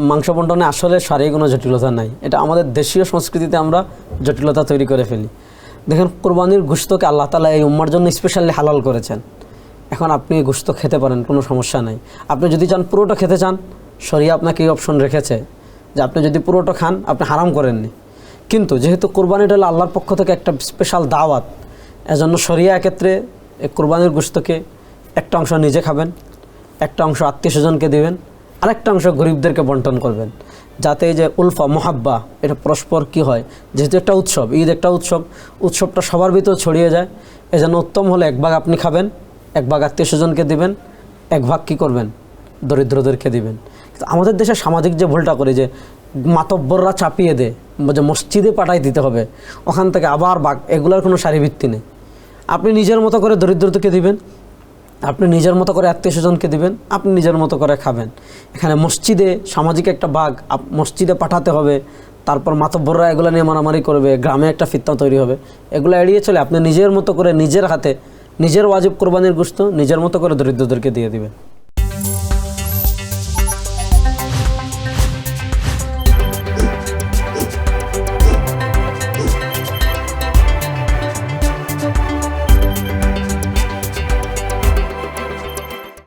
মাংস বন্টনে আসলে শারীরিক কোনো জটিলতা নাই, এটা আমাদের দেশীয় সংস্কৃতিতে আমরা জটিলতা তৈরি করে ফেলি। দেখেন কোরবানির গোশতকে আল্লাহ তাআলা এই উম্মার জন্য স্পেশালি হালাল করেছেন। এখন আপনি গোশত খেতে পারেন, কোনো সমস্যা নাই। আপনি যদি চান পুরোটা খেতে চান, শরিয়া আপনাকে এই অপশন রেখেছে যে আপনি যদি পুরোটা খান আপনি হারাম করেননি। কিন্তু যেহেতু কোরবানিটা হলো আল্লাহর পক্ষ থেকে একটা স্পেশাল দাওয়াত, এজন্য শরিয়া ক্ষেত্রে এই কোরবানির গোশতকে একটা অংশ নিজে খাবেন, একটা অংশ আত্মীয় স্বজনকে দেবেন, আরেকটা অংশ গরিবদেরকে বন্টন করবেন, যাতে এই যে উলফা মোহাব্বা এটা পরস্পর কি হয়, যেহেতু একটা উৎসব, ঈদ একটা উৎসবটা সবার ভিতর ছড়িয়ে যায়। এজন্য উত্তম হলে এক ভাগ আপনি খাবেন, এক ভাগ আত্মীয় স্বজনকে দিবেন, এক ভাগ কী করবেন, দরিদ্রদেরকে দিবেন। কিন্তু আমাদের দেশে সামাজিক যে ভুলটা করে যে মাতব্বররা চাপিয়ে দেয় যে মসজিদে পাঠাই দিতে হবে, ওখান থেকে আবার ভাগ, এগুলোর কোনো সারিভিত্তি নেই। আপনি নিজের মতো করে দরিদ্রদেরকে দিবেন, আপনি নিজের মতো করে আত্মীয় স্বজনকে দিবেন, আপনি নিজের মতো করে খাবেন। এখানে মসজিদে সামাজিক একটা ভাগ মসজিদে পাঠাতে হবে, তারপর মাতব্বররা এগুলো নিয়ে মারামারি করবে, গ্রামে একটা ফিতনা তৈরি হবে। এগুলো এড়িয়ে চলে আপনি নিজের মতো করে নিজের হাতে নিজের ওয়াজিব কোরবানির গোশত নিজের মতো করে দরিদ্রদেরকে দিয়ে দিবেন।